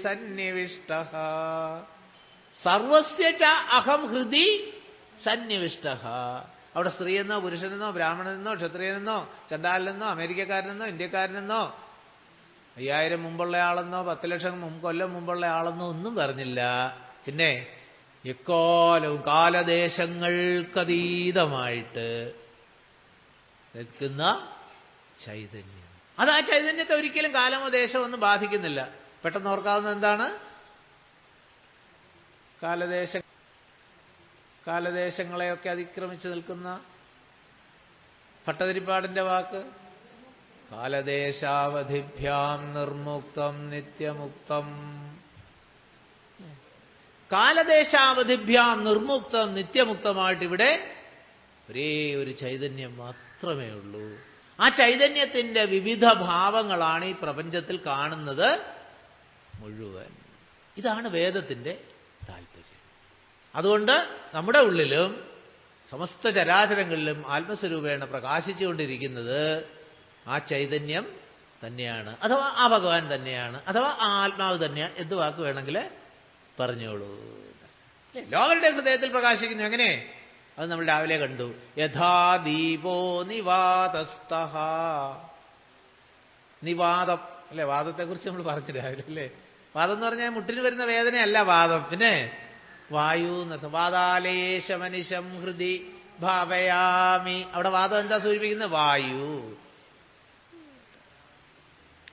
സന്നിവിഷ്ടഃ. സർവസ്യ ച അഹം ഹൃദി സന്നിവിഷ്ടഃ. അവിടെ സ്ത്രീയെന്നോ പുരുഷനെന്നോ ബ്രാഹ്മണനെന്നോ ക്ഷത്രിയനെന്നോ ചണ്ടാലനെന്നോ അമേരിക്കക്കാരനെന്നോ ഇന്ത്യക്കാരനെന്നോ 5000 മുമ്പുള്ള ആളെന്നോ 10 ലക്ഷം കൊല്ലം മുമ്പുള്ള ആളെന്നോ ഒന്നും പറഞ്ഞില്ല. പിന്നെ എക്കാലവും കാലദേശങ്ങൾക്കതീതമായിട്ട് നിൽക്കുന്ന ചൈതന്യം. അത് ആ ചൈതന്യത്തെ ഒരിക്കലും കാലമോ ദേശമോ ഒന്നും ബാധിക്കുന്നില്ല. പെട്ടെന്ന് ഓർക്കാവുന്ന എന്താണ്? കാലദേശങ്ങളെയൊക്കെ അതിക്രമിച്ച് നിൽക്കുന്ന ഭട്ടതിരിപ്പാടിന്റെ വാക്ക് കാലദേശാവധിഭ്യാം നിർമുക്തം നിത്യമുക്തം. കാലദേശാവധിഭ്യാം നിർമുക്തം നിത്യമുക്തമായിട്ട് ഇവിടെ ഒരേ ഒരു ചൈതന്യം മാത്രമേ ഉള്ളൂ. ആ ചൈതന്യത്തിന്റെ വിവിധ ഭാവങ്ങളാണ് ഈ പ്രപഞ്ചത്തിൽ കാണുന്നത് മുഴുവൻ. ഇതാണ് വേദത്തിന്റെ താല്പര്യം. അതുകൊണ്ട് നമ്മുടെ ഉള്ളിലും സമസ്ത ചരാചരങ്ങളിലും ആത്മസ്വരൂപേണ പ്രകാശിച്ചുകൊണ്ടിരിക്കുന്നത് ആ ചൈതന്യം തന്നെയാണ്, അഥവാ ആ ഭഗവാൻ തന്നെയാണ്, അഥവാ ആ ആത്മാവ് തന്നെയാണ്. എന്ത് വാക്ക് വേണമെങ്കിൽ പറഞ്ഞോളൂ. എല്ലാവരുടെ ഹൃദയത്തിൽ പ്രകാശിക്കുന്നു. എങ്ങനെ? അത് നമ്മൾ രാവിലെ കണ്ടു. യഥാ ദീപോ നിവാതസ്തഃ. നിവാദം അല്ലെ? വാദത്തെക്കുറിച്ച് നമ്മൾ പറഞ്ഞു രാവിലെ അല്ലേ? വാദം എന്ന് പറഞ്ഞാൽ മുട്ടിന് വരുന്ന വേദനയല്ല വാദം. പിന്നെ വായു വാദാലേശമനിശം ഹൃദി ഭാവയാമി. അവിടെ വാദം എന്താ സൂചിപ്പിക്കുന്നത്? വായു.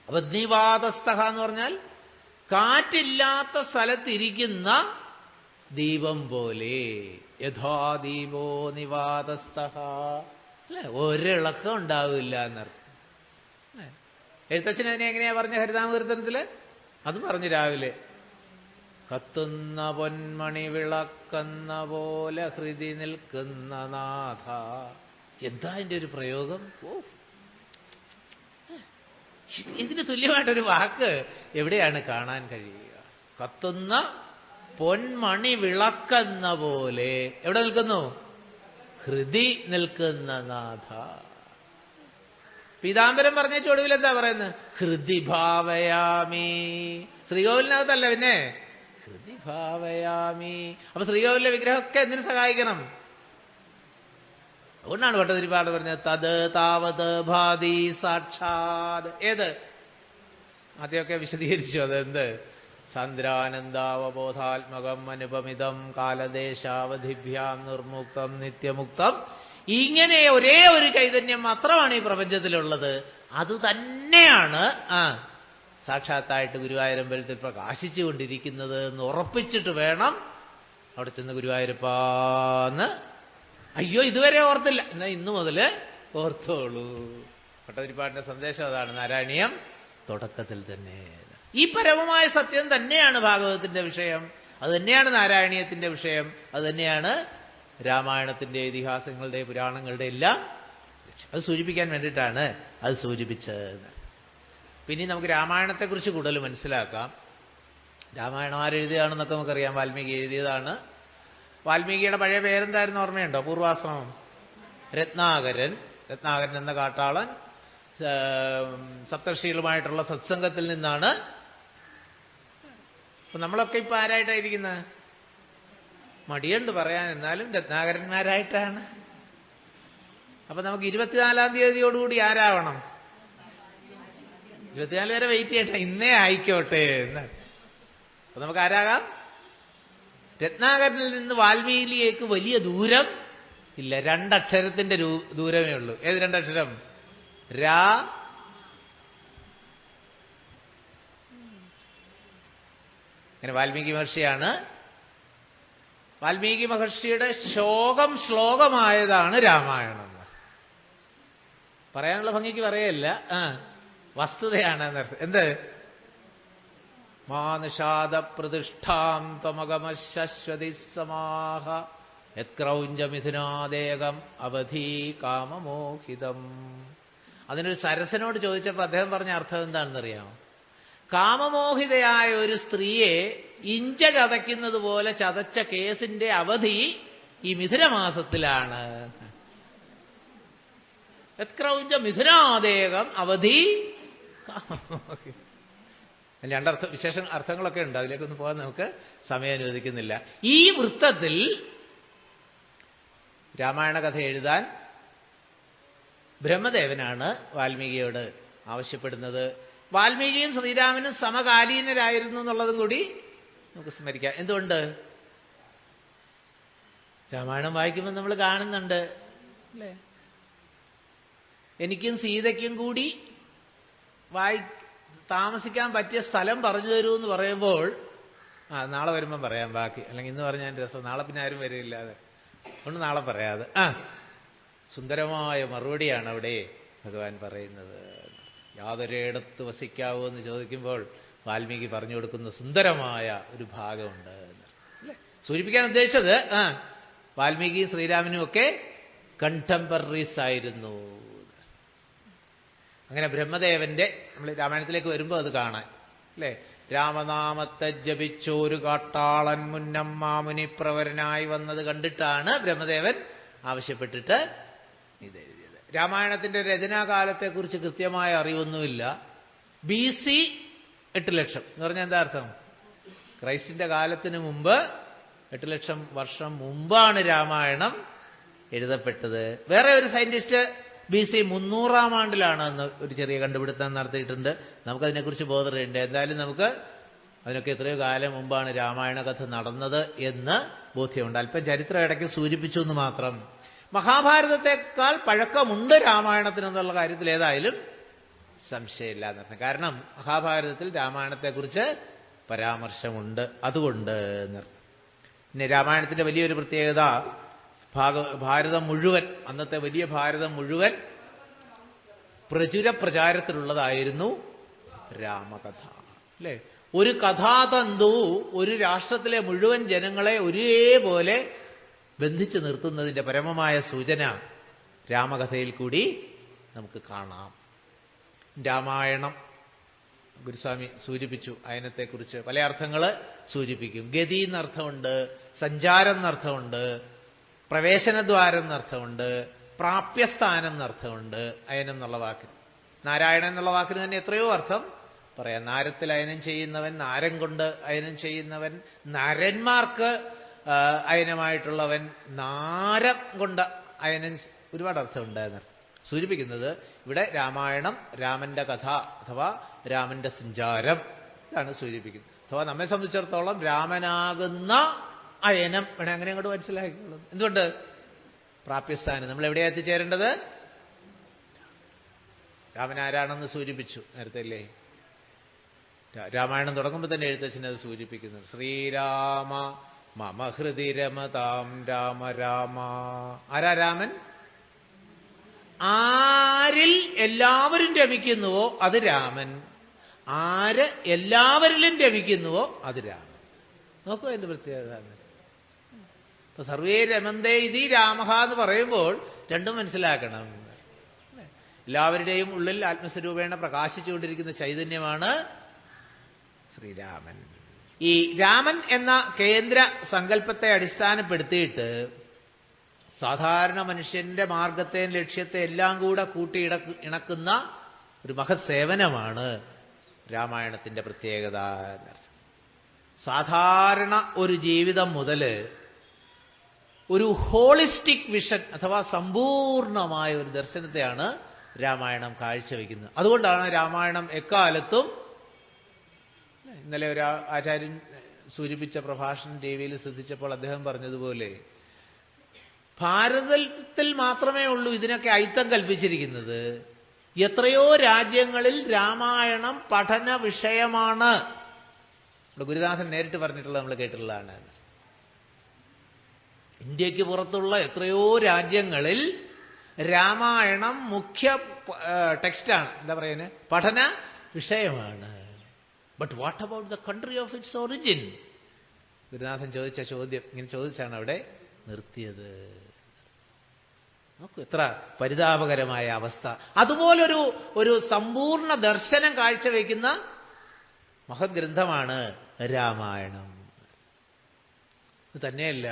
അപ്പൊ നിവാതസ്ഥ എന്ന് പറഞ്ഞാൽ കാറ്റില്ലാത്ത സ്ഥലത്തിരിക്കുന്ന ദീപം പോലെ. യഥാ ദീപോ നിവാതസ്ഥ അല്ലെ? ഒരിളക്കം ഉണ്ടാവില്ല എന്നർത്ഥം. എഴുത്തച്ഛൻ അതിനെ എങ്ങനെയാ പറഞ്ഞ ഹരിനാമകീർത്തനത്തില്? അത് പറഞ്ഞു രാവിലെ. കത്തുന്ന പൊന്മണി വിളക്കുന്ന പോലെ ഹൃദി നിൽക്കുന്ന നാഥ. എന്താ അതിൻ്റെ ഒരു പ്രയോഗം! ഇതിന് തുല്യമായിട്ടൊരു വാക്ക് എവിടെയാണ് കാണാൻ കഴിയുക? കത്തുന്ന പൊന്മണി വിളക്കുന്ന പോലെ എവിടെ നിൽക്കുന്നു? ഹൃദി നിൽക്കുന്ന നാഥ. പീതാംബരം പറഞ്ഞ ചൊടുവിൽ എന്താ പറയുന്നത്? ഹൃദി ഭാവയാമി. ശ്രീകോവിലിനകത്തല്ല, പിന്നെ ഹൃദി ഭാവയാമി. അപ്പൊ ശ്രീകോവിലിലെ വിഗ്രഹമൊക്കെ എന്തിനു സഹായിക്കണം? അതുകൊണ്ടാണ് ഭട്ടതിരിപ്പാട് പറഞ്ഞത് തത് താവത് ഭാതി സാക്ഷാത്. ഏത്? ആദ്യമൊക്കെ വിശദീകരിച്ചു. അതെന്ത്? സാന്ദ്രാനന്ദാവബോധാത്മകം അനുപമിതം കാലദേശാവധിഭ്യാം നിർമുക്തം നിത്യമുക്തം. ഇങ്ങനെ ഒരേ ഒരു ചൈതന്യം മാത്രമാണ് ഈ പ്രപഞ്ചത്തിലുള്ളത്. അത് തന്നെയാണ് സാക്ഷാത്തായിട്ട് ഗുരുവായൂരമ്പലത്തിൽ പ്രകാശിച്ചുകൊണ്ടിരിക്കുന്നത് എന്ന് ഉറപ്പിച്ചിട്ട് വേണം അവിടെ ചെന്ന് ഗുരുവായൂരപ്പാന്ന്. അയ്യോ ഇതുവരെ ഓർത്തില്ല, എന്നാ ഇന്നു മുതൽ ഓർത്തോളൂ. ഭട്ടതിരിപ്പാടിന്റെ സന്ദേശം അതാണ്. നാരായണീയം തുടക്കത്തിൽ തന്നെ. ഈ പരമമായ സത്യം തന്നെയാണ് ഭാഗവതത്തിന്റെ വിഷയം, അത് തന്നെയാണ് നാരായണീയത്തിന്റെ വിഷയം, അത് തന്നെയാണ് രാമായണത്തിന്റെ ഇതിഹാസങ്ങളുടെ പുരാണങ്ങളുടെ എല്ലാം. അത് സൂചിപ്പിക്കാൻ വേണ്ടിയിട്ടാണ് അത് സൂചിപ്പിച്ചത്. പിന്നെ നമുക്ക് രാമായണത്തെക്കുറിച്ച് കൂടുതൽ മനസ്സിലാക്കാം. രാമായണം ആരെഴുതിയതാണെന്നൊക്കെ നമുക്കറിയാം. വാൽമീകി എഴുതിയതാണ്. വാൽമീകിയുടെ പഴയ പേരെന്തായിരുന്നു ഓർമ്മയുണ്ടോ? പൂർവാശ്രമം. രത്നാകരൻ. രത്നാകരൻ എന്ന കാട്ടാളൻ സപ്തർഷികളുമായിട്ടുള്ള സത്സംഗത്തിൽ നിന്നാണ്. അപ്പൊ നമ്മളൊക്കെ ഇപ്പൊ ആരായിട്ടായിരിക്കുന്നത്? മടിയുണ്ട് പറയാൻ, എന്നാലും രത്നാകരന്മാരായിട്ടാണ്. അപ്പൊ നമുക്ക് 24-ാം തീയതിയോടുകൂടി ആരാവണം? 24 വരെ വെയിറ്റ് ചെയ്യട്ടെ, ഇന്നേ ആയിക്കോട്ടെ എന്ന്. അപ്പൊ നമുക്ക് ആരാകാം? രത്നാകരനിൽ നിന്ന് വാൽമീകിയിലേക്ക് വലിയ ദൂരം ഇല്ല, 2 അക്ഷരത്തിന്റെ ദൂരമേ ഉള്ളൂ. ഏത് 2 അക്ഷരം? രാ. അങ്ങനെ വാൽമീകി മഹർഷിയാണ്. വാൽമീകി മഹർഷിയുടെ ശ്ലോകമായതാണ് രാമായണം. പറയാനുള്ള ഭംഗിക്ക് പറയല്ല, വസ്തുതയാണ് എന്നർത്ഥം. എന്ത്? മാനുഷാദ പ്രതിഷ്ഠാം ത്വമഗമശ്വതി സമാഹ യത്ക്രൗഞ്ചമിഥുനാദേകം അവധി കാമമോഹിതം. അതിനൊരു സരസനോട് ചോദിച്ചപ്പോൾ അദ്ദേഹം പറഞ്ഞ അർത്ഥം എന്താണെന്നറിയാമോ? കാമമോഹിതയായ ഒരു സ്ത്രീയെ ഇഞ്ച ചതയ്ക്കുന്നത് പോലെ ചതച്ച കേസിന്റെ അവധി ഈ മിഥുനമാസത്തിലാണ്. യത്ക്രൗഞ്ച മിഥുനാദേകം അവധി കാമമോഹിതം. രണ്ടർത്ഥ വിശേഷ അർത്ഥങ്ങളൊക്കെ ഉണ്ട്, അതിലേക്കൊന്നും പോകാൻ നമുക്ക് സമയം അനുവദിക്കുന്നില്ല. ഈ വൃത്തത്തിൽ രാമായണ കഥ എഴുതാൻ ബ്രഹ്മദേവനാണ് വാൽമീകിയോട് ആവശ്യപ്പെടുന്നത്. വാൽമീകിയും ശ്രീരാമനും സമകാലീനരായിരുന്നു എന്നുള്ളതും കൂടി നമുക്ക് സ്മരിക്കാം. എന്തുകൊണ്ട്? രാമായണം വായിക്കുമ്പോൾ നമ്മൾ കാണുന്നുണ്ട് അല്ലേ, എനിക്കും സീതയ്ക്കും കൂടി താമസിക്കാൻ പറ്റിയ സ്ഥലം പറഞ്ഞു തരൂ എന്ന് പറയുമ്പോൾ നാളെ വരുമ്പം പറയാം ബാക്കി, അല്ലെങ്കിൽ ഇന്ന് പറഞ്ഞാൽ രസം, നാളെ പിന്നെ ആരും വരില്ലാതെ അതുകൊണ്ട് നാളെ പറയാതെ. സുന്ദരമായ മറുപടിയാണ് അവിടെ ഭഗവാൻ പറയുന്നത്. യാതൊരിടത്ത് വസിക്കാവൂ എന്ന് ചോദിക്കുമ്പോൾ വാൽമീകി പറഞ്ഞു കൊടുക്കുന്ന സുന്ദരമായ ഒരു ഭാഗമുണ്ട് അല്ലേ. സൂചിപ്പിക്കാൻ ഉദ്ദേശിച്ചത് വാൽമീകി ശ്രീരാമനും ഒക്കെ കണ്ടംപററീസ് ആയിരുന്നു. അങ്ങനെ ബ്രഹ്മദേവന്റെ, നമ്മൾ രാമായണത്തിലേക്ക് വരുമ്പോൾ അത് കാണാൻ അല്ലേ, രാമനാമത്തെ ജപിച്ചോരു കാട്ടാളൻ മുന്നം മാമുനിപ്രവരനായി വന്നത് കണ്ടിട്ടാണ് ബ്രഹ്മദേവൻ ആവശ്യപ്പെട്ടിട്ട് ഇതെഴുതിയത്. രാമായണത്തിന്റെ രചനാകാലത്തെക്കുറിച്ച് കൃത്യമായ അറിവൊന്നുമില്ല. BC 8 ലക്ഷം എന്ന് പറഞ്ഞാൽ എന്താ അർത്ഥം? ക്രൈസ്റ്റിന്റെ കാലത്തിന് മുമ്പ് 8 ലക്ഷം വർഷം മുമ്പാണ് രാമായണം എഴുതപ്പെട്ടത്. വേറെ ഒരു സയന്റിസ്റ്റ് BC 300-ാം ആണ്ടിലാണ് എന്ന് ഒരു ചെറിയ കണ്ടുപിടുത്തം നടത്തിയിട്ടുണ്ട്. നമുക്കതിനെക്കുറിച്ച് ബോധമുണ്ട്. എന്തായാലും നമുക്ക് അതിനൊക്കെ എത്രയോ കാലം മുമ്പാണ് രാമായണ കഥ നടന്നത് എന്ന് ബോധ്യമുണ്ട്. അല്പം ചരിത്രം ഇടയ്ക്ക് സൂചിപ്പിച്ചു എന്ന് മാത്രം. മഹാഭാരതത്തെക്കാൾ പഴക്കമുണ്ട് രാമായണത്തിനെന്നുള്ള കാര്യത്തിൽ ഏതായാലും സംശയമില്ല എന്നർത്ഥം. കാരണം മഹാഭാരതത്തിൽ രാമായണത്തെക്കുറിച്ച് പരാമർശമുണ്ട്, അതുകൊണ്ട് എന്നർത്ഥം. പിന്നെ രാമായണത്തിന്റെ വലിയൊരു പ്രത്യേകത, ഭാരതം മുഴുവൻ, അന്നത്തെ വലിയ ഭാരതം മുഴുവൻ പ്രചുര പ്രചാരത്തിലുള്ളതായിരുന്നു രാമകഥ അല്ലേ. ഒരു കഥാതന്തു ഒരു രാഷ്ട്രത്തിലെ മുഴുവൻ ജനങ്ങളെ ഒരേപോലെ ബന്ധിച്ചു നിർത്തുന്നതിൻ്റെ പരമമായ സൂചന രാമകഥയിൽ കൂടി നമുക്ക് കാണാം. രാമായണം ഗുരുസ്വാമി സൂചിപ്പിച്ചു, അയനത്തെക്കുറിച്ച് പല അർത്ഥങ്ങൾ സൂചിപ്പിക്കും. ഗതി എന്നർത്ഥമുണ്ട്, സഞ്ചാരം എന്നർത്ഥമുണ്ട്, പ്രവേശനദ്വാരം എന്നർത്ഥമുണ്ട്, പ്രാപ്യസ്ഥാനം എന്നർത്ഥമുണ്ട് അയനം എന്നുള്ള വാക്കിന്. നാരായണൻ എന്നുള്ള വാക്കിന് തന്നെ എത്രയോ അർത്ഥം പറയാം. നാരത്തിൽ അയനം ചെയ്യുന്നവൻ, നാരം കൊണ്ട് അയനം ചെയ്യുന്നവൻ, നരന്മാർക്ക് അയനമായിട്ടുള്ളവൻ, നാരം കൊണ്ട് അയനം, ഒരുപാട് അർത്ഥമുണ്ട് എന്നർത്ഥം. സൂചിപ്പിക്കുന്നത് ഇവിടെ രാമായണം രാമന്റെ കഥ അഥവാ രാമന്റെ സഞ്ചാരം ഇതാണ് സൂചിപ്പിക്കുന്നത്. അഥവാ നമ്മെ സംബന്ധിച്ചിടത്തോളം രാമനാകുന്ന അയനം വേണേ അങ്ങനെ അങ്ങോട്ട് മനസ്സിലാക്കിയുള്ളൂ. എന്തുകൊണ്ട്? പ്രാപ്യസ്ഥാനം. നമ്മൾ എവിടെയാ എത്തിച്ചേരേണ്ടത്? രാമൻ ആരാണെന്ന് സൂചിപ്പിച്ചു നേരത്തെ അല്ലേ. രാമായണം തുടങ്ങുമ്പോൾ തന്നെ എഴുത്തച്ഛൻ അത് സൂചിപ്പിക്കുന്നു. ശ്രീരാമ മമ ഹൃദി രമതാം രാമ രാമ. ആരാ രാമൻ? ആരിൽ എല്ലാവരും രമിക്കുന്നുവോ അത് രാമൻ, ആര് എല്ലാവരിലും രമിക്കുന്നുവോ അത് രാമൻ. നോക്കൂ എന്റെ പ്രത്യേകത. ഇപ്പൊ സർവേ രമന്തേ ഇതി രാമഹ എന്ന് പറയുമ്പോൾ രണ്ടും മനസ്സിലാക്കണം. എല്ലാവരുടെയും ഉള്ളിൽ ആത്മസ്വരൂപേണ പ്രകാശിച്ചുകൊണ്ടിരിക്കുന്ന ചൈതന്യമാണ് ശ്രീരാമൻ. ഈ രാമൻ എന്ന കേന്ദ്ര സങ്കല്പത്തെ അടിസ്ഥാനപ്പെടുത്തിയിട്ട് സാധാരണ മനുഷ്യന്റെ മാർഗത്തെയും ലക്ഷ്യത്തെ എല്ലാം കൂടെ കൂട്ടി ഇണക്കുന്ന ഒരു മഹത് സേവനമാണ് രാമായണത്തിന്റെ പ്രത്യേകത. സാധാരണ ഒരു ജീവിതം മുതൽ ഒരു ഹോളിസ്റ്റിക് വിഷൻ അഥവാ സമ്പൂർണമായ ഒരു ദർശനത്തെയാണ് രാമായണം കാഴ്ചവെക്കുന്നത്. അതുകൊണ്ടാണ് രാമായണം എക്കാലത്തും, ഇന്നലെ ഒരു ആചാര്യൻ സൂചിപ്പിച്ച പ്രഭാഷണം ടിവിയിൽ ശ്രദ്ധിച്ചപ്പോൾ അദ്ദേഹം പറഞ്ഞതുപോലെ, ഭാരതത്തിൽ മാത്രമേ ഉള്ളൂ ഇതിനൊക്കെ അയിത്തം കൽപ്പിച്ചിരിക്കുന്നത്. എത്രയോ രാജ്യങ്ങളിൽ രാമായണം പഠന വിഷയമാണ്. ഇവിടെ ഗുരുനാഥൻ നേരിട്ട് പറഞ്ഞിട്ടുള്ളത് നമ്മൾ കേട്ടിട്ടുള്ളതാണ്. ഇന്ത്യക്ക് പുറത്തുള്ള എത്രയോ രാജ്യങ്ങളിൽ രാമായണം മുഖ്യ ടെക്സ്റ്റാണ്, എന്താ പറയുന്നത്, പഠന വിഷയമാണ്. But what about the country of its origin? ഗുരുനാഥൻ ചോദിച്ച ചോദ്യം ഇങ്ങനെ ചോദിച്ചാണ് അവിടെ നിർത്തിയത്. നോക്കൂ എത്ര പരിതാപകരമായ അവസ്ഥ. അതുപോലൊരു ഒരു സമ്പൂർണ്ണ ദർശനം കാഴ്ചവെക്കുന്ന മഹത് ഗ്രന്ഥമാണ് രാമായണം. ഇത് തന്നെയല്ല,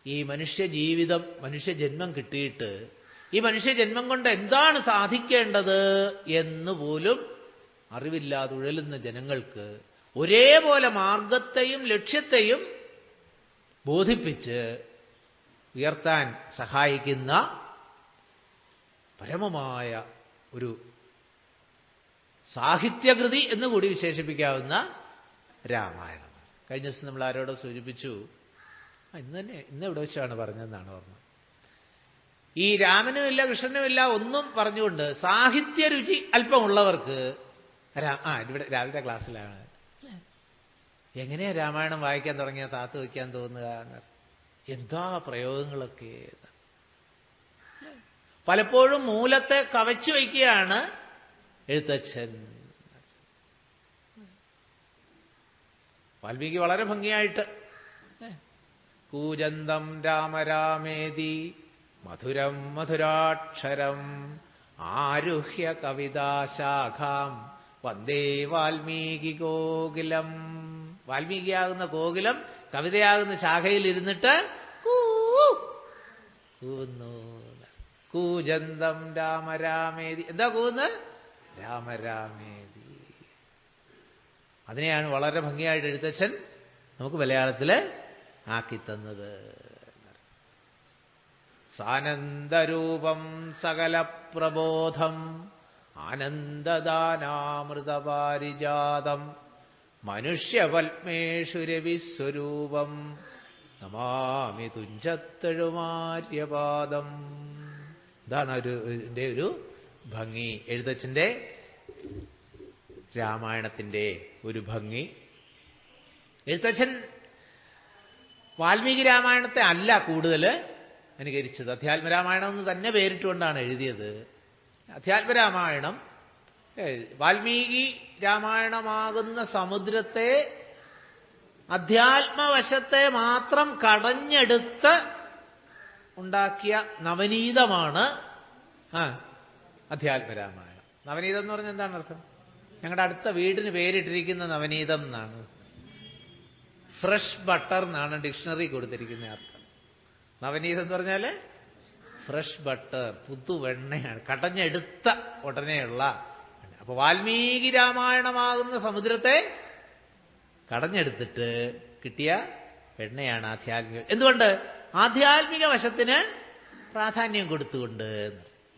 ഈ മനുഷ്യ ജീവിതം, മനുഷ്യജന്മം കിട്ടിയിട്ട് ഈ മനുഷ്യജന്മം കൊണ്ട് എന്താണ് സാധിക്കേണ്ടത് എന്ന് പോലും അറിവില്ലാതെ ഉഴലുന്ന ജനങ്ങൾക്ക് ഒരേപോലെ മാർഗത്തെയും ലക്ഷ്യത്തെയും ബോധിപ്പിച്ച് ഉയർത്താൻ സഹായിക്കുന്ന പരമമായ ഒരു സാഹിത്യകൃതി എന്നുകൂടി വിശേഷിപ്പിക്കാവുന്ന രാമായണം. കഴിഞ്ഞ ദിവസം നമ്മൾ ആരോടോ സൂചിപ്പിച്ചു, ഇന്ന് എവിടെ വെച്ചാണ് പറഞ്ഞതെന്നാണ് ഓർമ്മ. ഈ രാമനുമില്ല കൃഷ്ണനുമില്ല ഒന്നും പറഞ്ഞുകൊണ്ട് സാഹിത്യ രുചി അല്പമുള്ളവർക്ക് ഇവിടെ രാവിലത്തെ ക്ലാസ്സിലാണ് എങ്ങനെയാ രാമായണം വായിക്കാൻ തുടങ്ങിയ താത്ത് വയ്ക്കാൻ തോന്നുക, എന്താ പ്രയോഗങ്ങളൊക്കെ. പലപ്പോഴും മൂലത്തെ കവച്ചു വയ്ക്കുകയാണ് എഴുത്തച്ഛൻ. വാൽമീകി വളരെ ഭംഗിയായിട്ട് കൂജന്തം രാമരാമേതി മധുരം മധുരാക്ഷരം ആരുഹ്യ കവിതാശാഖാം വന്ദേ വാൽമീകി കോകിലം. വാൽമീകിയാകുന്ന കോകിലം കവിതയാകുന്ന ശാഖയിൽ ഇരുന്നിട്ട് കൂവുന്നു. കൂജന്തം രാമരാമേതി. എന്താ കൂവുന്നത്? രാമരാമേതി. അതിനെയാണ് വളരെ ഭംഗിയായിട്ട് എഴുത്തച്ഛൻ നമുക്ക് മലയാളത്തിൽ ആക്കിത്തന്നത്. സാനന്ദരൂപം സകല പ്രബോധം ആനന്ദദാനാമൃതപാരിജാതം മനുഷ്യപത്മേഷു രവിസ്വരൂപം നമാമി തുഞ്ചത്തെഴുമാര്യപാദം. ഇതാണ് ഇതിൻ്റെ ഒരു ഭംഗി, എഴുത്തച്ഛൻ്റെ രാമായണത്തിൻ്റെ ഒരു ഭംഗി. എഴുത്തച്ഛൻ വാൽമീകി രാമായണത്തെ അല്ല കൂടുതൽ അനുകരിച്ചത്, അധ്യാത്മരാമായണം എന്ന് തന്നെ പേരിട്ടുകൊണ്ടാണ് എഴുതിയത്. അധ്യാത്മരാമായണം വാൽമീകി രാമായണമാകുന്ന സമുദ്രത്തെ അധ്യാത്മവശത്തെ മാത്രം കടഞ്ഞെടുത്ത് ഉണ്ടാക്കിയ നവനീതമാണ് അധ്യാത്മരാമായണം. നവനീതം എന്ന് പറഞ്ഞാൽ എന്താണ് അർത്ഥം? ഞങ്ങളുടെ അടുത്ത വീടിന് പേരിട്ടിരിക്കുന്ന നവനീതം എന്നാണ്. ഫ്രഷ് ബട്ടർ എന്നാണ് ഡിക്ഷണറി കൊടുത്തിരിക്കുന്ന അർത്ഥം. നവനീതം എന്ന് പറഞ്ഞാൽ ഫ്രഷ് ബട്ടർ, പുതുവെണ്ണയാണ്, കടഞ്ഞെടുത്ത ഉടനെയുള്ള. അപ്പൊ വാൽമീകി രാമായണമാകുന്ന സമുദ്രത്തെ കടഞ്ഞെടുത്തിട്ട് കിട്ടിയ വെണ്ണയാണ് ആധ്യാത്മിക. എന്തുകൊണ്ട്? ആധ്യാത്മിക വശത്തിന് പ്രാധാന്യം കൊടുത്തുകൊണ്ട്.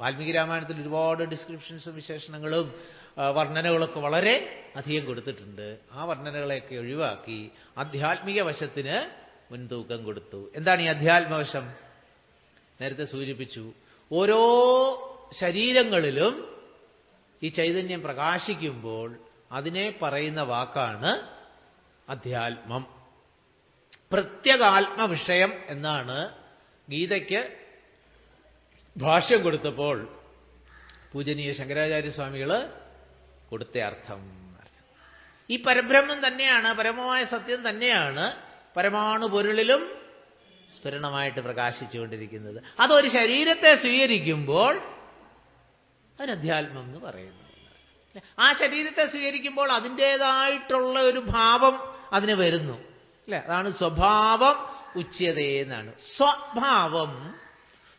വാൽമീകി രാമായണത്തിൽ ഒരുപാട് ഡിസ്ക്രിപ്ഷൻസും വിശേഷണങ്ങളും വർണ്ണനകളൊക്കെ വളരെ അധികം കൊടുത്തിട്ടുണ്ട്. ആ വർണ്ണനകളെയൊക്കെ ഒഴിവാക്കി ആധ്യാത്മിക വശത്തിന് മുൻതൂക്കം കൊടുത്തു. എന്താണ് ഈ അധ്യാത്മവശം? നേരത്തെ സൂചിപ്പിച്ചു, ഓരോ ശരീരങ്ങളിലും ഈ ചൈതന്യം പ്രകാശിക്കുമ്പോൾ അതിനെ പറയുന്ന വാക്കാണ് അധ്യാത്മം. പ്രത്യേകാത്മവിഷയം എന്നാണ് ഗീതയ്ക്ക് ഭാഷ്യം കൊടുത്തപ്പോൾ പൂജനീയ ശങ്കരാചാര്യസ്വാമികൾ കൊടുത്ത അർത്ഥം. ഈ പരബ്രഹ്മം തന്നെയാണ്, പരമമായ സത്യം തന്നെയാണ് പരമാണു പൊരുളിലും സ്ഫുരണമായിട്ട് പ്രകാശിച്ചുകൊണ്ടിരിക്കുന്നത്. അതൊരു ശരീരത്തെ സ്വീകരിക്കുമ്പോൾ അതിന് അധ്യാത്മം എന്ന് പറയുന്നു. ആ ശരീരത്തെ സ്വീകരിക്കുമ്പോൾ അതിൻ്റേതായിട്ടുള്ള ഒരു ഭാവം അതിന് വരുന്നു, അല്ലെ? അതാണ് സ്വഭാവം ഉച്യതയെന്നാണ്. സ്വഭാവം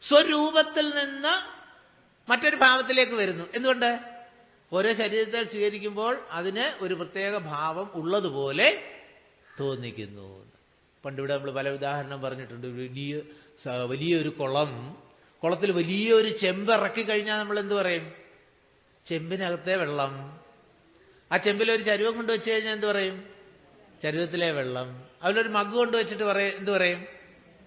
സ്വരൂപത്തിൽ നിന്ന് മറ്റൊരു ഭാവത്തിലേക്ക് വരുന്നു. എന്തുകൊണ്ട്? ഓരോ ശരീരത്തെ സ്വീകരിക്കുമ്പോൾ അതിന് ഒരു പ്രത്യേക ഭാവം ഉള്ളതുപോലെ തോന്നിക്കുന്നു. പണ്ടിവിടെ നമ്മൾ പല ഉദാഹരണം പറഞ്ഞിട്ടുണ്ട്. വലിയൊരു കുളത്തിൽ വലിയൊരു ചെമ്പ് ഇറക്കി കഴിഞ്ഞാൽ നമ്മൾ എന്ത് പറയും? ചെമ്പിനകത്തെ വെള്ളം. ആ ചെമ്പിലൊരു ചരുവം കൊണ്ട് വെച്ച് കഴിഞ്ഞാൽ എന്ത് പറയും? ചരുവത്തിലെ വെള്ളം. അതിലൊരു മഗ് കൊണ്ട് വെച്ചിട്ട് എന്ത് പറയും?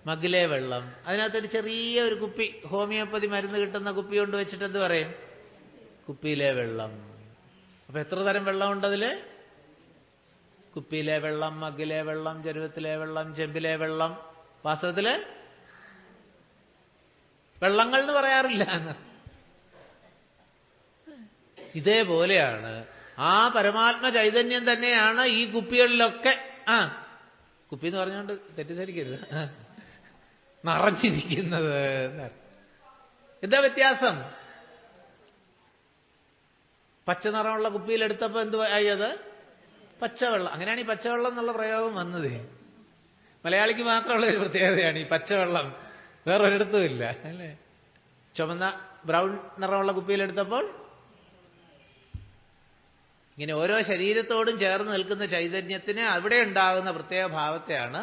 മഗ്ഗിലെ വെള്ളം. അതിനകത്തൊരു ചെറിയ ഒരു കുപ്പി, ഹോമിയോപ്പതി മരുന്ന് കിട്ടുന്ന കുപ്പി കൊണ്ട് വെച്ചിട്ട് എന്ത് പറയും? കുപ്പിയിലെ വെള്ളം. അപ്പൊ എത്ര തരം വെള്ളമുണ്ട് അതില്? കുപ്പിയിലെ വെള്ളം, മഗ്ഗിലെ വെള്ളം, ചരുവത്തിലെ വെള്ളം, ചെമ്പിലെ വെള്ളം. വാസ്തവത്തില് വെള്ളങ്ങൾ എന്ന് പറയാറില്ല എന്ന്. ഇതേപോലെയാണ് ആ പരമാത്മ ചൈതന്യം തന്നെയാണ് ഈ കുപ്പികളിലൊക്കെ. കുപ്പി എന്ന് പറഞ്ഞുകൊണ്ട് തെറ്റിദ്ധരിക്കരുത്, നിറഞ്ഞിരിക്കുന്നത്. എന്താ വ്യത്യാസം? പച്ച നിറമുള്ള കുപ്പിയിലെടുത്തപ്പോ എന്ത് ആയത്? പച്ചവെള്ളം. അങ്ങനെയാണ് ഈ പച്ചവെള്ളം എന്നുള്ള പ്രയോഗം വന്നത്. മലയാളിക്ക് മാത്രമുള്ള ഒരു പ്രത്യേകതയാണ് ഈ പച്ചവെള്ളം, വേറൊരിടത്തും ഇല്ല, അല്ലേ? ചുമന്ന ബ്രൗൺ നിറമുള്ള കുപ്പിയിലെടുത്തപ്പോൾ ഇങ്ങനെ ഓരോ ശരീരത്തോടും ചേർന്ന് നിൽക്കുന്ന ചൈതന്യത്തിന് അവിടെ ഉണ്ടാകുന്ന പ്രത്യേക ഭാവത്തെയാണ്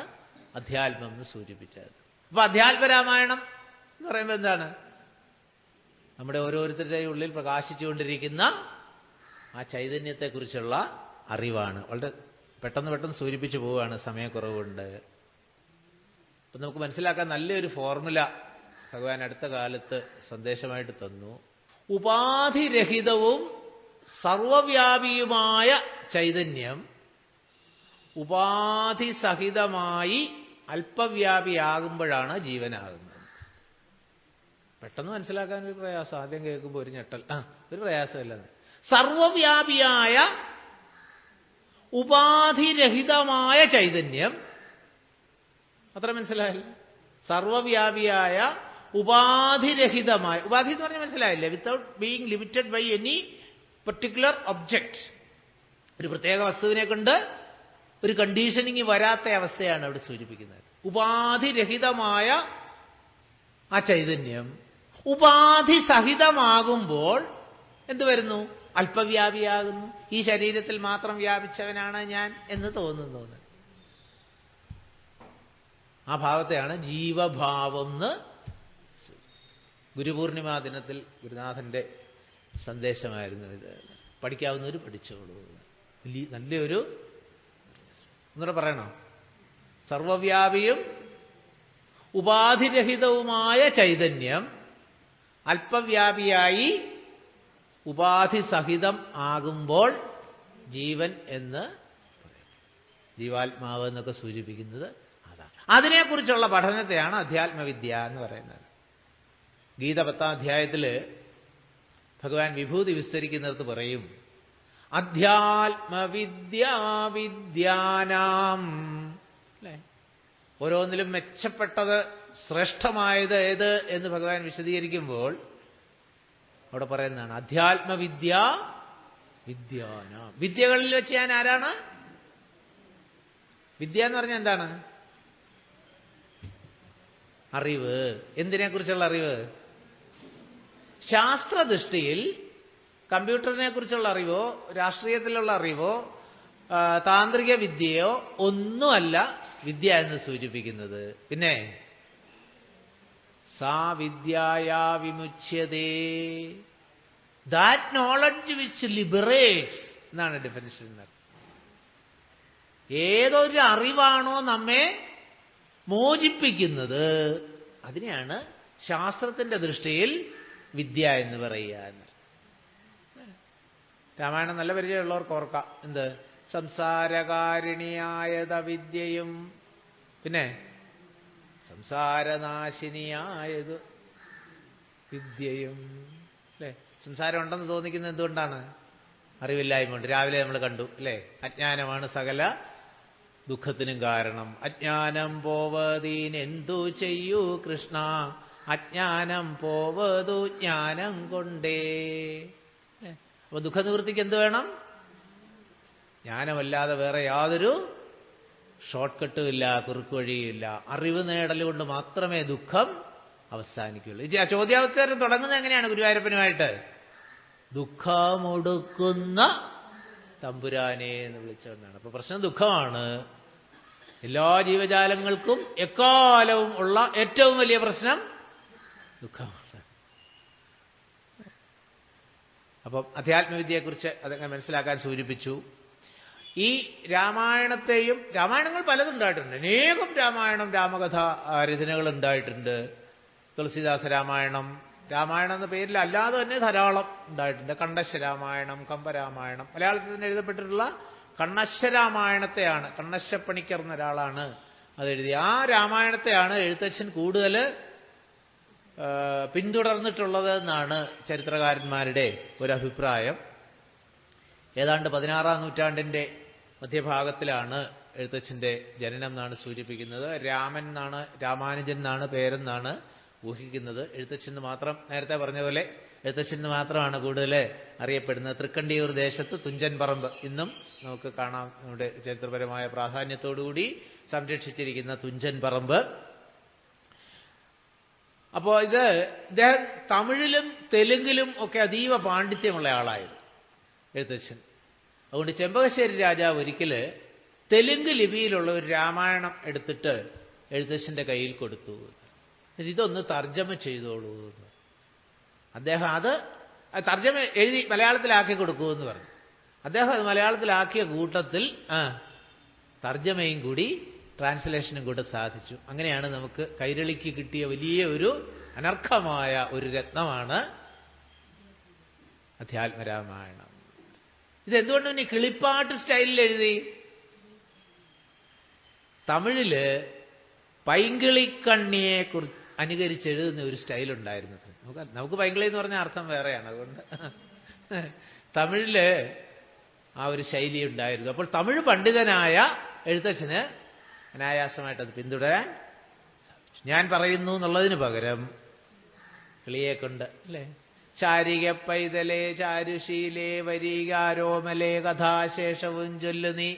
അധ്യാത്മം എന്ന് സൂചിപ്പിച്ചത്. അപ്പൊ അധ്യാത്മരാമായണം എന്ന് പറയുമ്പോൾ എന്താണ്? നമ്മുടെ ഓരോരുത്തരുടെയും ഉള്ളിൽ പ്രകാശിച്ചുകൊണ്ടിരിക്കുന്ന ആ ചൈതന്യത്തെക്കുറിച്ചുള്ള അറിവാണ്. വളരെ പെട്ടെന്ന് സൂചിപ്പിച്ചു പോവുകയാണ്, സമയക്കുറവുണ്ട്. അപ്പം നമുക്ക് മനസ്സിലാക്കാൻ നല്ലൊരു ഫോർമുല ഭഗവാൻ അടുത്ത കാലത്ത് സന്ദേശമായിട്ട് തന്നു. ഉപാധിരഹിതവും സർവവ്യാപിയുമായ ചൈതന്യം ഉപാധിസഹിതമായി അല്പവ്യാപിയാകുമ്പോഴാണ് ജീവനാകുന്നത്. പെട്ടെന്ന് മനസ്സിലാക്കാൻ ഒരു പ്രയാസം, ആദ്യം കേൾക്കുമ്പോൾ ഒരു ഞെട്ടൽ, ഒരു പ്രയാസമില്ല. സർവവ്യാപിയായ ഉപാധിരഹിതമായ ചൈതന്യം, അത്ര മനസ്സിലായില്ല? സർവവ്യാപിയായ ഉപാധിരഹിതമായ, ഉപാധി എന്ന് പറഞ്ഞാൽ മനസ്സിലായില്ലേ? Without being limited by any particular object. ഒരു പ്രത്യേക വസ്തുവിനെ കൊണ്ട് ഒരു കണ്ടീഷനിങ് വരാത്ത അവസ്ഥയാണ് അവിടെ സൂചിപ്പിക്കുന്നത്. ഉപാധിരഹിതമായ ആ ചൈതന്യം ഉപാധി സഹിതമാകുമ്പോൾ എന്ത് വരുന്നു? അല്പവ്യാപിയാകുന്നു. ഈ ശരീരത്തിൽ മാത്രം വ്യാപിച്ചവനാണ് ഞാൻ എന്ന് തോന്നുന്നു. ആ ഭാവത്തെയാണ് ജീവഭാവം എന്ന്. ഗുരുപൂർണിമാ ദിനത്തിൽ ഗുരുനാഥന്റെ സന്ദേശമായിരുന്നു ഇത്. പഠിക്കാവുന്നവർ പഠിച്ചോളൂ. നല്ലൊരു ഒന്നുകൂടെ പറയണോ? സർവവ്യാപിയും ഉപാധിരഹിതവുമായ ചൈതന്യം അല്പവ്യാപിയായി ഉപാധി സഹിതം ആകുമ്പോൾ ജീവൻ എന്ന് പറയും. ജീവാത്മാവ് എന്നൊക്കെ സൂചിപ്പിക്കുന്നത് അതാണ്. അതിനെക്കുറിച്ചുള്ള പഠനത്തെയാണ് അധ്യാത്മവിദ്യ എന്ന് പറയുന്നത്. ഗീത 10ാം അധ്യായത്തിൽ ഭഗവാൻ വിഭൂതി വിസ്തരിക്കുന്നിടത്ത് പറയും, അധ്യാത്മവിദ്യാവിദ്യാനാം. അല്ലേ? ഓരോന്നിലും മെച്ചപ്പെട്ടത്, ശ്രേഷ്ഠമായത് ഏത് എന്ന് ഭഗവാൻ വിശദീകരിക്കുമ്പോൾ അവിടെ പറയുന്നതാണ് അധ്യാത്മവിദ്യ വിദ്യാനാം. വിദ്യകളിൽ വെച്ച് ഞാൻ ആരാണ്? വിദ്യ എന്ന് പറഞ്ഞാൽ എന്താണ്? അറിവ്. എന്തിനെക്കുറിച്ചുള്ള അറിവ്? ശാസ്ത്രദൃഷ്ടിയിൽ കമ്പ്യൂട്ടറിനെ കുറിച്ചുള്ള അറിവോ രാഷ്ട്രീയത്തിലുള്ള അറിവോ താന്ത്രിക വിദ്യയോ ഒന്നുമല്ല വിദ്യ എന്ന് സൂചിപ്പിക്കുന്നത്. പിന്നെ സാ വിദ്യായാ വിമുച്യതേ, ദാറ്റ് നോളജ് വിച്ച് ലിബറേറ്റ്സ് എന്നാണ് ഡെഫിനിഷൻ. ഏതൊരു അറിവാണോ നമ്മെ മോചിപ്പിക്കുന്നത് അതിനെയാണ് ശാസ്ത്രത്തിന്റെ ദൃഷ്ടിയിൽ വിദ്യ എന്ന് പറയുക. രാമായണം നല്ല പരിചയമുള്ളവർക്ക് ഓർക്കാം. എന്ത്? സംസാരകാരിണിയായത വിദ്യയും, പിന്നെ സംസാരനാശിനിയായത് വിദ്യയും. അല്ലേ? സംസാരം ഉണ്ടെന്ന് തോന്നിക്കുന്നത് എന്തുകൊണ്ടാണ്? അറിവില്ലായ്മ കൊണ്ട്. രാവിലെ നമ്മൾ കണ്ടു അല്ലേ? അജ്ഞാനമാണ് സകല ദുഃഖത്തിനും കാരണം. അജ്ഞാനം പോവതീനെന്തു ചെയ്യൂ കൃഷ്ണ, അജ്ഞാനം പോവതു ജ്ഞാനം കൊണ്ടേ. അപ്പൊ ദുഃഖനിവൃത്തിക്ക് എന്ത് വേണം? ജ്ഞാനമല്ലാതെ വേറെ യാതൊരു ഷോർട്ട് കട്ടും ഇല്ല, കുറുക്കു വഴിയില്ല. അറിവ് നേടൽ കൊണ്ട് മാത്രമേ ദുഃഖം അവസാനിക്കുള്ളൂ. ആ ചോദ്യാവസ്ഥ തുടങ്ങുന്നത് എങ്ങനെയാണ്? ഗുരുവായൂരപ്പനുമായിട്ട് ദുഃഖമൊടുക്കുന്ന തമ്പുരാനെ എന്ന് വിളിച്ചുകൊണ്ടാണ്. അപ്പൊ പ്രശ്നം ദുഃഖമാണ്. എല്ലാ ജീവജാലങ്ങൾക്കും എക്കാലവും ഉള്ള ഏറ്റവും വലിയ പ്രശ്നം ദുഃഖമാണ്. അപ്പം അധ്യാത്മവിദ്യയെക്കുറിച്ച് അതങ്ങനെ മനസ്സിലാക്കാൻ സൂചിപ്പിച്ചു. ഈ രാമായണത്തെയും, രാമായണങ്ങൾ പലതുണ്ടായിട്ടുണ്ട്. അനേകം രാമായണം, രാമകഥ രചനകൾ ഉണ്ടായിട്ടുണ്ട്. തുളസീദാസ രാമായണം, രാമായണം എന്ന പേരിൽ അല്ലാതെ തന്നെ ധാരാളം ഉണ്ടായിട്ടുണ്ട്. കണ്ണശ്ശ രാമായണം, കമ്പരാമായണം. മലയാളത്തിൽ തന്നെ എഴുതപ്പെട്ടിട്ടുള്ള കണ്ണശ്ശ രാമായണത്തെയാണ്, കണ്ണശ്ശപ്പണിക്കർ എന്നൊരാളാണ് അത് എഴുതി. ആ രാമായണത്തെയാണ് എഴുത്തച്ഛൻ കൂടുതൽ പിന്തുടർന്നിട്ടുള്ളത് എന്നാണ് ചരിത്രകാരന്മാരുടെ ഒരഭിപ്രായം. ഏതാണ്ട് 16ാം നൂറ്റാണ്ടിന്റെ മധ്യഭാഗത്തിലാണ് എഴുത്തച്ഛന്റെ ജനനം എന്നാണ് സൂചിപ്പിക്കുന്നത്. രാമൻ എന്നാണ്, രാമാനുജൻ എന്നാണ് പേരെന്നാണ് ഊഹിക്കുന്നത്. എഴുത്തച്ഛന് മാത്രം, നേരത്തെ പറഞ്ഞ പോലെ എഴുത്തച്ഛന് മാത്രമാണ് കൂടുതൽ അറിയപ്പെടുന്നത്. തൃക്കണ്ടിയൂർ ദേശത്ത് തുഞ്ചൻ പറമ്പ് ഇന്നും നമുക്ക് കാണാം. നമ്മുടെ ചരിത്രപരമായ പ്രാധാന്യത്തോടുകൂടി സംരക്ഷിച്ചിരിക്കുന്ന തുഞ്ചൻ പറമ്പ്. അപ്പോൾ ഇദ്ദേഹം തമിഴിലും തെലുങ്കിലും ഒക്കെ അതീവ പാണ്ഡിത്യമുള്ള ആളായിരുന്നു എഴുത്തച്ഛൻ. അതുകൊണ്ട് ചെമ്പകശ്ശേരി രാജാവ് ഒരിക്കൽ തെലുങ്ക് ലിപിയിലുള്ള ഒരു രാമായണം എടുത്തിട്ട് എഴുത്തച്ഛൻ്റെ കയ്യിൽ കൊടുത്തു. ഇതൊന്ന് തർജ്ജമ ചെയ്തോളൂ എന്ന്. അദ്ദേഹം അത് തർജ്ജമ എഴുതി മലയാളത്തിലാക്കി കൊടുക്കുമെന്ന് പറഞ്ഞു. അദ്ദേഹം അത് മലയാളത്തിലാക്കിയ കൂട്ടത്തിൽ തർജ്ജമയും കൂടി ട്രാൻസ്ലേഷനും കൂടെ സാധിച്ചു. അങ്ങനെയാണ് നമുക്ക് കൈരളിക്ക് കിട്ടിയ വലിയ ഒരു അനർഘമായ ഒരു രത്നമാണ് അധ്യാത്മരാമായണം. ഇതെന്തുകൊണ്ട് പിന്നെ കിളിപ്പാട്ട് സ്റ്റൈലിൽ എഴുതി? തമിഴില് പൈങ്കിളിക്കണ്ണിയെ കുറിച്ച് അനുകരിച്ച് എഴുതുന്ന ഒരു സ്റ്റൈലുണ്ടായിരുന്നു. നമുക്ക് പൈങ്കിളി എന്ന് പറഞ്ഞ അർത്ഥം വേറെയാണ്. അതുകൊണ്ട് തമിഴില് ആ ഒരു ശൈലി ഉണ്ടായിരുന്നു. അപ്പോൾ തമിഴ് പണ്ഡിതനായ എഴുത്തച്ഛന് അനായാസമായിട്ട് അത് പിന്തുടരാൻ സാധിച്ചു. ഞാൻ പറയുന്നു എന്നുള്ളതിന് പകരം കിളിയെ കൊണ്ട് അല്ലേ, ചാരിക പൈതലേ ചാരുശീലേ വരികാരോമലേ കഥാശേഷവും ചൊല്ലു നീ,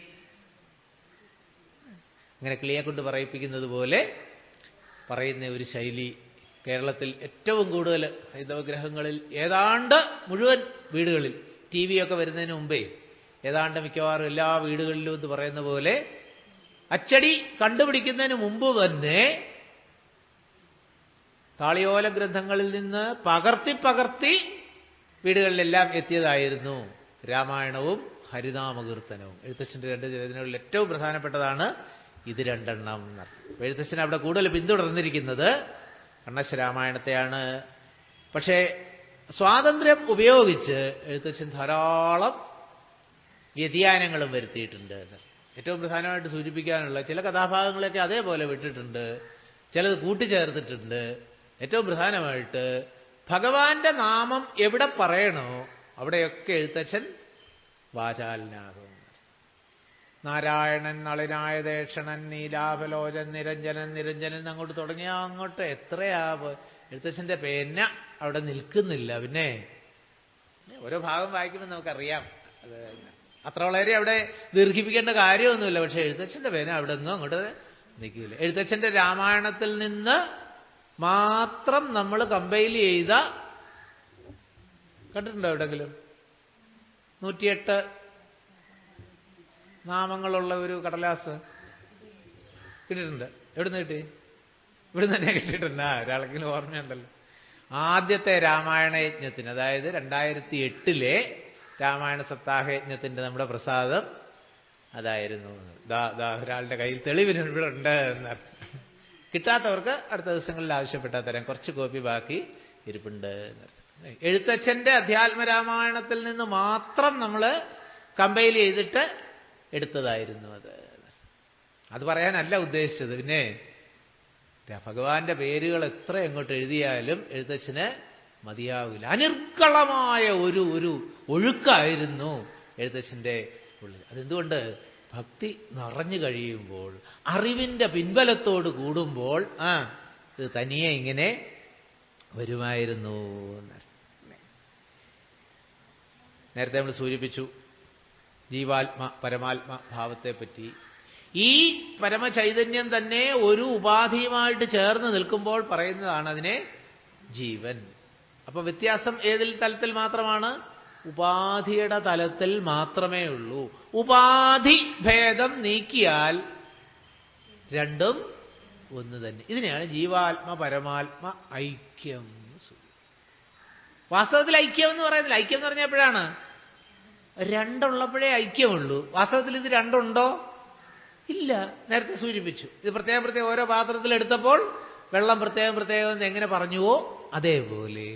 അങ്ങനെ കിളിയെ കൊണ്ട് പറയിപ്പിക്കുന്നത് പോലെ പറയുന്ന ഒരു ശൈലി കേരളത്തിൽ ഏറ്റവും കൂടുതൽ ഹൈന്ദവ ഗ്രഹങ്ങളിൽ ഏതാണ്ട് മുഴുവൻ വീടുകളിൽ ടി വി ഒക്കെ വരുന്നതിന് മുമ്പേ ഏതാണ്ട് മിക്കവാറും എല്ലാ വീടുകളിലും എന്ന് പറയുന്ന പോലെ അച്ചടി കണ്ടുപിടിക്കുന്നതിന് മുമ്പ് തന്നെ താളിയോല ഗ്രന്ഥങ്ങളിൽ നിന്ന് പകർത്തി വീടുകളിലെല്ലാം എത്തിയതായിരുന്നു രാമായണവും ഹരിനാമകീർത്തനവും. എഴുത്തച്ഛൻ്റെ രണ്ട് രചനകളിൽ ഏറ്റവും പ്രധാനപ്പെട്ടതാണ് ഇത് രണ്ടെണ്ണം. എഴുത്തച്ഛൻ അവിടെ കൂടുതൽ പിന്തുടർന്നിരിക്കുന്നത് കണ്ണശ്ശരാമായണത്തെയാണ്. പക്ഷേ സ്വാതന്ത്ര്യം ഉപയോഗിച്ച് എഴുത്തച്ഛൻ ധാരാളം വ്യതിയാനങ്ങളും വരുത്തിയിട്ടുണ്ട്. ഏറ്റവും പ്രധാനമായിട്ട് സൂചിപ്പിക്കാനുള്ള ചില കഥാഭാഗങ്ങളൊക്കെ അതേപോലെ വിട്ടിട്ടുണ്ട്, ചിലത് കൂട്ടിച്ചേർത്തിട്ടുണ്ട്. ഏറ്റവും പ്രധാനമായിട്ട് ഭഗവാന്റെ നാമം എവിടെ പറയണോ അവിടെയൊക്കെ എഴുത്തച്ഛൻ വാചാലനാകും. നാരായണൻ, നളിനായ ദേക്ഷണൻ, നീലാഭലോചൻ, നിരഞ്ജനൻ, നിരഞ്ജനൻ അങ്ങോട്ട് തുടങ്ങിയ അങ്ങോട്ട് എത്രയാ. എഴുത്തച്ഛൻ്റെ പേന അവിടെ നിൽക്കുന്നില്ല. പിന്നെ ഓരോ ഭാഗം വായിക്കുമ്പോൾ നമുക്കറിയാം അത് അത്ര വളരെ അവിടെ ദീർഘിപ്പിക്കേണ്ട കാര്യമൊന്നുമില്ല. പക്ഷെ എഴുത്തച്ഛൻ്റെ പേന അവിടെ എങ്ങും അങ്ങോട്ട് നിൽക്കില്ല. എഴുത്തച്ഛൻ്റെ രാമായണത്തിൽ നിന്ന് മാത്രം നമ്മൾ കമ്പൈൽ ചെയ്ത കണ്ടിട്ടുണ്ടോ എവിടെങ്കിലും 108 നാമങ്ങളുള്ള ഒരു കടലാസ് കിട്ടിയിട്ടുണ്ട്? എവിടുന്ന് കിട്ടി? ഇവിടുന്ന് തന്നെ കിട്ടിയിട്ടുണ്ട്. ഒരാളെങ്കിലും ഓർമ്മയുണ്ടല്ലോ. ആദ്യത്തെ രാമായണ യജ്ഞത്തിന്, അതായത് 2008 രാമായണ സപ്താഹയജ്ഞത്തിന്റെ നമ്മുടെ പ്രസാദം അതായിരുന്നു. ഒരാളുടെ കയ്യിൽ തെളിവിന് ഇവിടെ ഉണ്ട് എന്നർത്ഥം. കിട്ടാത്തവർക്ക് അടുത്ത ദിവസങ്ങളിൽ ആവശ്യപ്പെട്ടാൽ തരാം. കുറച്ച് കോപ്പി ബാക്കി ഇരിപ്പുണ്ട് എന്നർത്ഥം. എഴുത്തച്ഛന്റെ അധ്യാത്മരാമായണത്തിൽ നിന്ന് മാത്രം നമ്മൾ കമ്പൈൽ ചെയ്തിട്ട് എടുത്തതായിരുന്നു അത് പറയാനല്ല ഉദ്ദേശിച്ചത്. പിന്നെ ഭഗവാന്റെ പേരുകൾ എത്ര എങ്ങോട്ട് എഴുതിയാലും എഴുത്തച്ഛന് മതിയാവില്ല. അനിർക്കളമായ ഒരു ഒഴുക്കായിരുന്നു എഴുത്തച്ഛൻ്റെ ഉള്ളിൽ. അതെന്തുകൊണ്ട്? ഭക്തി നിറഞ്ഞു കഴിയുമ്പോൾ, അറിവിന്റെ പിൻബലത്തോട് കൂടുമ്പോൾ ഇത് തനിയെ ഇങ്ങനെ വരുമായിരുന്നു. നേരത്തെ നമ്മൾ സൂചിപ്പിച്ചു ജീവാത്മ പരമാത്മ ഭാവത്തെപ്പറ്റി. ഈ പരമചൈതന്യം തന്നെ ഒരു ഉപാധിയുമായിട്ട് ചേർന്ന് നിൽക്കുമ്പോൾ പറയുന്നതാണ് അതിനെ ജീവൻ. അപ്പൊ വ്യത്യാസം ഏതിൽ തലത്തിൽ മാത്രമാണ്? ഉപാധിയുടെ തലത്തിൽ മാത്രമേ ഉള്ളൂ. ഉപാധി ഭേദം നീക്കിയാൽ രണ്ടും ഒന്ന് തന്നെ. ഇതിനെയാണ് ജീവാത്മ പരമാത്മ ഐക്യം. വാസ്തവത്തിൽ ഐക്യം എന്ന് പറയുന്നില്ല. ഐക്യം എന്ന് പറഞ്ഞാൽ എപ്പോഴാണ്? രണ്ടുള്ളപ്പോഴേ ഐക്യമുള്ളൂ. വാസ്തവത്തിൽ ഇത് രണ്ടുണ്ടോ? ഇല്ല. നേരത്തെ സൂചിപ്പിച്ചു. ഇത് പ്രത്യേകം ഓരോ പാത്രത്തിൽ എടുത്തപ്പോൾ വെള്ളം പ്രത്യേകം എങ്ങനെ പറഞ്ഞുവോ അതേപോലെ.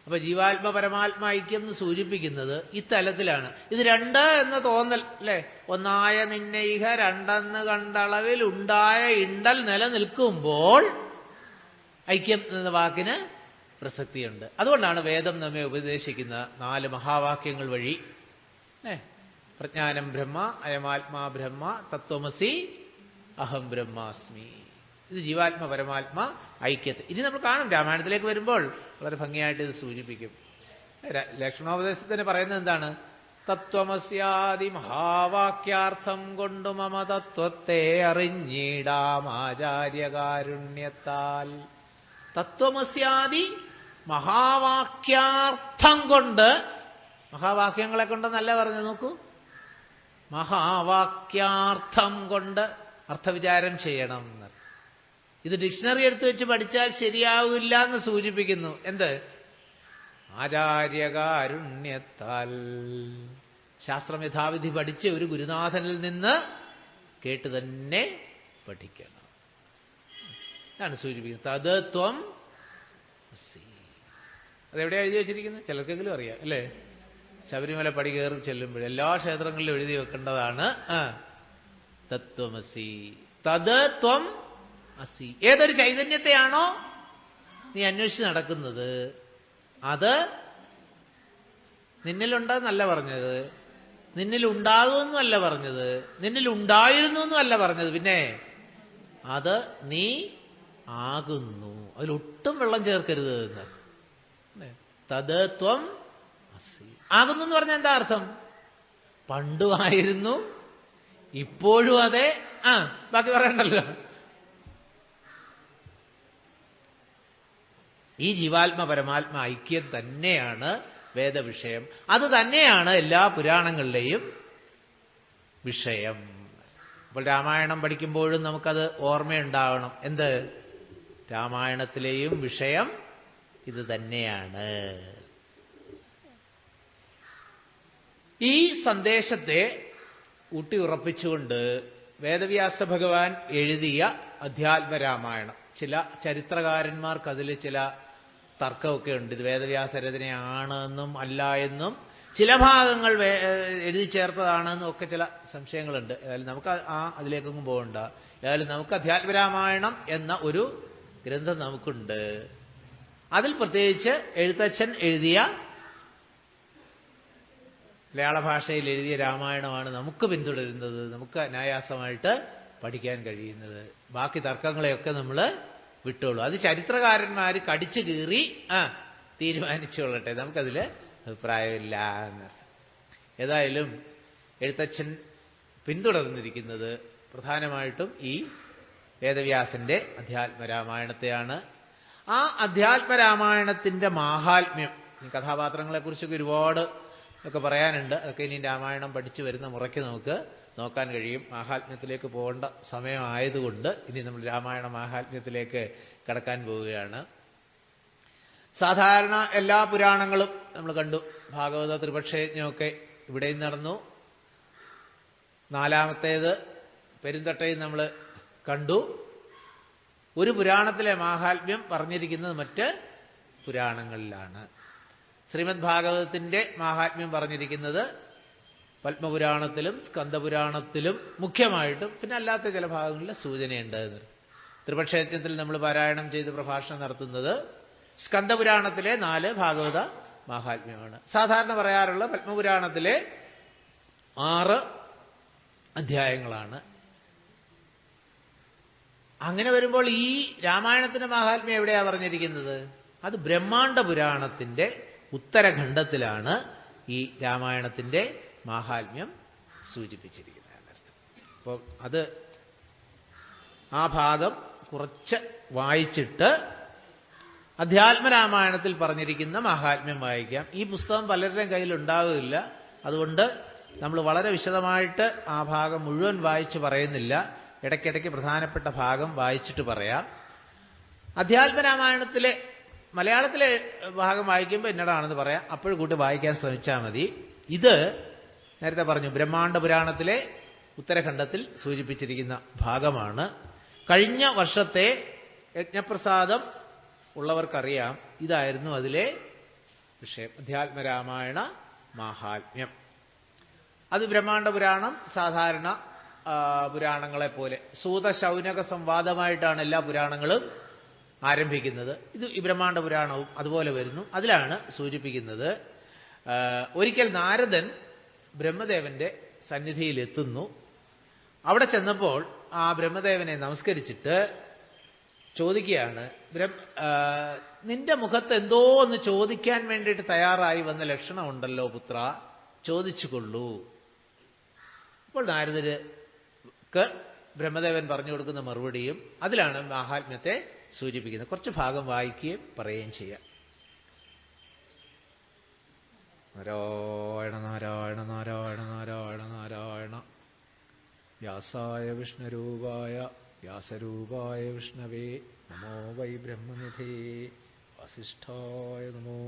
അപ്പൊ ജീവാത്മ പരമാത്മ ഐക്യം എന്ന് സൂചിപ്പിക്കുന്നത് ഇത്തലത്തിലാണ്. ഇത് രണ്ട് എന്ന തോന്നൽ അല്ലെ, ഒന്നായ നിന്നയിഹ രണ്ടെന്ന് കണ്ടളവിൽ ഉണ്ടായ ഇണ്ടൽ നിലനിൽക്കുമ്പോൾ ഐക്യം എന്ന വാക്കിന് പ്രസക്തിയുണ്ട്. അതുകൊണ്ടാണ് വേദം നമ്മെ ഉപദേശിക്കുന്ന 4 മഹാവാക്യങ്ങൾ വഴി പ്രജ്ഞാനം ബ്രഹ്മ, അയമാത്മാ ബ്രഹ്മ, തത്വമസി അഹം ബ്രഹ്മാസ്മി. ഇത് ജീവാത്മ പരമാത്മ ഐക്യത്തെ ഇനി നമ്മൾ കാണും. രാമായണത്തിലേക്ക് വരുമ്പോൾ വളരെ ഭംഗിയായിട്ട് ഇത് സൂചിപ്പിക്കും. ലക്ഷ്മണോപദേശത്തിന് പറയുന്നത് എന്താണ്? തത്വമസ്യാദി മഹാവാക്യാർത്ഥം കൊണ്ടു മമ തത്വത്തെ അറിഞ്ഞിടാം ആചാര്യകാരുണ്യത്താൽ. തത്വമസ്യാദി മഹാവാക്യാർത്ഥം കൊണ്ട്, മഹാവാക്യങ്ങളെ കൊണ്ടെന്നല്ല പറഞ്ഞു, നോക്കൂ, മഹാവാക്യാർത്ഥം കൊണ്ട് അർത്ഥവിചാരം ചെയ്യണം എന്ന്. ഇത് ഡിക്ഷണറി എടുത്തു വെച്ച് പഠിച്ചാൽ ശരിയാവില്ല എന്ന് സൂചിപ്പിക്കുന്നു. എന്ത്? ആചാര്യകാരുണ്യത്താൽ, ശാസ്ത്രം യഥാവിധി പഠിച്ച് ഒരു ഗുരുനാഥനിൽ നിന്ന് കേട്ട് തന്നെ പഠിക്കണം. ഇതാണ് സൂചിപ്പിക്കുന്നത്. തത് ത്വം അസി. അതെവിടെയാണ് എഴുതി വെച്ചിരിക്കുന്നത്? ചിലർക്കെങ്കിലും അറിയാം അല്ലേ? ശബരിമല പടി കയറി ചെല്ലുമ്പോൾ എല്ലാ ക്ഷേത്രങ്ങളിലും എഴുതി വെക്കേണ്ടതാണ് തത്വമസി. തത് ത്വം അസി. ഏതൊരു ചൈതന്യത്തെയാണോ നീ അന്വേഷിച്ച് നടക്കുന്നത്, അത് നിന്നിലുണ്ടെന്നല്ല പറഞ്ഞത്, നിന്നിലുണ്ടാകുമെന്നല്ല പറഞ്ഞത്, നിന്നിലുണ്ടായിരുന്നു എന്നല്ല പറഞ്ഞത്, പിന്നെ അത് നീ ആകുന്നു. അതിലൊട്ടും വെള്ളം ചേർക്കരുത് എന്ന്. തത് ത്വം അസി. ആകുന്നു എന്ന് പറഞ്ഞാൽ എന്താ അർത്ഥം? പണ്ടും ആയിരുന്നു, ഇപ്പോഴും അതെ. ബാക്കി പറയണ്ടല്ലോ. ഈ ജീവാത്മ പരമാത്മ ഐക്യം തന്നെയാണ് വേദവിഷയം. അത് തന്നെയാണ് എല്ലാ പുരാണങ്ങളിലെയും വിഷയം. അപ്പോൾ രാമായണം പഠിക്കുമ്പോഴും നമുക്കത് ഓർമ്മയുണ്ടാവണം. എന്ത്? രാമായണത്തിലെയും വിഷയം ഇത് തന്നെയാണ്. ഈ സന്ദേശത്തെ ഊട്ടിയുറപ്പിച്ചുകൊണ്ട് വേദവ്യാസ ഭഗവാൻ എഴുതിയ അധ്യാത്മരാമായണം, ചില ചരിത്രകാരന്മാർക്ക് അതിൽ ചില തർക്കമൊക്കെ ഉണ്ട്. ഇത് വേദവ്യാസരചനയാണ് എന്നും അല്ല എന്നും, ചില ഭാഗങ്ങൾ എഴുതി ചേർത്തതാണെന്നും ഒക്കെ ചില സംശയങ്ങളുണ്ട്. ഏതായാലും നമുക്ക് അതിലേക്കൊന്നും പോകണ്ട. ഏതായാലും നമുക്ക് അധ്യാത്മരാമായണം എന്ന ഒരു ഗ്രന്ഥം നമുക്കുണ്ട്. അതിൽ പ്രത്യേകിച്ച് എഴുത്തച്ഛൻ എഴുതിയ, മലയാള ഭാഷയിൽ എഴുതിയ രാമായണമാണ് നമുക്ക് പിന്തുടരുന്നത്, നമുക്ക് അനായാസമായിട്ട് പഠിക്കാൻ കഴിയുന്നത്. ബാക്കി തർക്കങ്ങളെയൊക്കെ നമ്മൾ വിട്ടോളൂ. അത് ചരിത്രകാരന്മാർ കടിച്ചു കീറി തീരുമാനിച്ചുകൊള്ളട്ടെ, നമുക്കതിൽ അഭിപ്രായമില്ല എന്നർത്ഥം. ഏതായാലും എഴുത്തച്ഛൻ പിന്തുടർന്നിരിക്കുന്നത് പ്രധാനമായിട്ടും ഈ വേദവ്യാസന്റെ അധ്യാത്മരാമായണത്തെയാണ്. ആ അധ്യാത്മരാമായണത്തിന്റെ മാഹാത്മ്യം, കഥാപാത്രങ്ങളെക്കുറിച്ചൊക്കെ ഒരുപാട് ഒക്കെ പറയാനുണ്ട്. അതൊക്കെ ഇനി രാമായണം പഠിച്ചു വരുന്ന മുറയ്ക്ക് നമുക്ക് നോക്കാൻ കഴിയും. മാഹാത്മ്യത്തിലേക്ക് പോകേണ്ട സമയമായതുകൊണ്ട് ഇനി നമ്മൾ രാമായണ മാഹാത്മ്യത്തിലേക്ക് കടക്കാൻ പോവുകയാണ്. സാധാരണ എല്ലാ പുരാണങ്ങളും നമ്മൾ കണ്ടു. ഭാഗവത ത്രിപക്ഷയജ്ഞമൊക്കെ ഇവിടെയും നടന്നു. നാലാമത്തേത് പെരുന്തട്ടയിൽ നമ്മൾ കണ്ടു. ഒരു പുരാണത്തിലെ മാഹാത്മ്യം പറഞ്ഞിരിക്കുന്നത് മറ്റ് പുരാണങ്ങളിലാണ്. ശ്രീമദ് ഭാഗവതത്തിന്റെ മാഹാത്മ്യം പറഞ്ഞിരിക്കുന്നത് പത്മപുരാണത്തിലും സ്കന്ദപുരാണത്തിലും മുഖ്യമായിട്ടും, പിന്നെ അല്ലാത്ത ചില ഭാഗങ്ങളിൽ സൂചനയുണ്ട്. ത്രിപക്ഷയജ്ഞത്തിൽ നമ്മൾ പാരായണം ചെയ്ത് പ്രഭാഷണം നടത്തുന്നത് സ്കന്ദപുരാണത്തിലെ 4 ഭാഗവത മാഹാത്മ്യമാണ്. സാധാരണ പറയാറുള്ള പത്മപുരാണത്തിലെ 6 അധ്യായങ്ങളാണ്. അങ്ങനെ വരുമ്പോൾ ഈ രാമായണത്തിന്റെ മാഹാത്മ്യം എവിടെയാ പറഞ്ഞിരിക്കുന്നത്? അത് ബ്രഹ്മാണ്ഡ പുരാണത്തിന്റെ ഉത്തരഖണ്ഡത്തിലാണ് ഈ രാമായണത്തിന്റെ മാഹാത്മ്യം സൂചിപ്പിച്ചിരിക്കുന്നത്. അപ്പോൾ അത് ആ ഭാഗം കുറച്ച് വായിച്ചിട്ട് അധ്യാത്മരാമായണത്തിൽ പറഞ്ഞിരിക്കുന്ന മാഹാത്മ്യം വായിക്കാം. ഈ പുസ്തകം പലരുടെയും കയ്യിൽ ഉണ്ടാവുകയില്ല. അതുകൊണ്ട് നമ്മൾ വളരെ വിശദമായിട്ട് ആ ഭാഗം മുഴുവൻ വായിച്ച് പറയുന്നില്ല. ഇടയ്ക്കിടയ്ക്ക് പ്രധാനപ്പെട്ട ഭാഗം വായിച്ചിട്ട് പറയാം. അധ്യാത്മരാമായണത്തിലെ മലയാളത്തിലെ ഭാഗം വായിക്കുമ്പോൾ എന്നതാണെന്ന് പറയാം. അപ്പോഴും കൂട്ടി വായിക്കാൻ ശ്രമിച്ചാൽ മതി. ഇത് നേരത്തെ പറഞ്ഞു ബ്രഹ്മാണ്ഡ പുരാണത്തിലെ ഉത്തരഖണ്ഡത്തിൽ സൂചിപ്പിച്ചിരിക്കുന്ന ഭാഗമാണ്. കഴിഞ്ഞ വർഷത്തെ യജ്ഞപ്രസാദം ഉള്ളവർക്കറിയാം, ഇതായിരുന്നു അതിലെ വിഷയം, അധ്യാത്മരാമായണ മാഹാത്മ്യം. അത് ബ്രഹ്മാണ്ഡ പുരാണം സാധാരണ പുരാണങ്ങളെപ്പോലെ സൂതശൗനക സംവാദമായിട്ടാണ് എല്ലാ പുരാണങ്ങളും ആരംഭിക്കുന്നത്. ഇത് ഈ ബ്രഹ്മാണ്ഡ പുരാണവും അതുപോലെ വരുന്നു. അതിലാണ് സൂചിപ്പിക്കുന്നത്, ഒരിക്കൽ നാരദൻ ബ്രഹ്മദേവന്റെ സന്നിധിയിലെത്തുന്നു. അവിടെ ചെന്നപ്പോൾ ആ ബ്രഹ്മദേവനെ നമസ്കരിച്ചിട്ട് ചോദിക്കുകയാണ്, നിന്റെ മുഖത്ത് എന്തോ ഒന്ന് ചോദിക്കാൻ വേണ്ടിയിട്ട് തയ്യാറായി വന്ന ലക്ഷണമുണ്ടല്ലോ പുത്ര, ചോദിച്ചുകൊള്ളൂ. അപ്പോൾ നാരദർക്ക് ബ്രഹ്മദേവൻ പറഞ്ഞു കൊടുക്കുന്ന മറുപടിയും അതിലാണ് മാഹാത്മ്യത്തെ സൂചിപ്പിക്കുന്നത്. കുറച്ച് ഭാഗം വായിക്കുകയും പറയുകയും ചെയ്യാം. നാരായണ നാരായണ നാരായണ നാരായണ നാരായണ. വ്യാസായ വിഷ്ണുരൂപായ വ്യാസരൂപായ വിഷ്ണവേ നമോ വൈ ബ്രഹ്മനിധേ വസിഷ്ഠായ നമോ